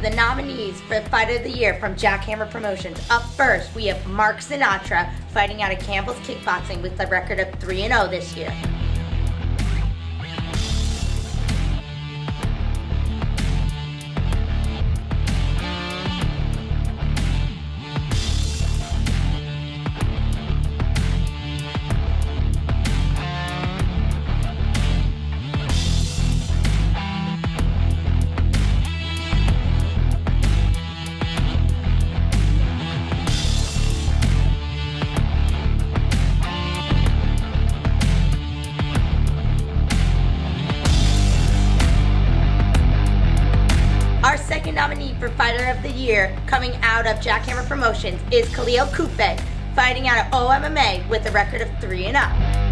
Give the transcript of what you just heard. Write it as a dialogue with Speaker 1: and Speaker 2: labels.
Speaker 1: the nominees for the Fighter of the Year from Jackhammer Promotions. Up first, we have Mark Sinatra fighting out of Campbell's Kickboxing with a record of 3-0 this year. Our second nominee for Fighter of the Year coming out of Jackhammer Promotions is Khalil Kufe, fighting out of OMMA with a record of 3-0.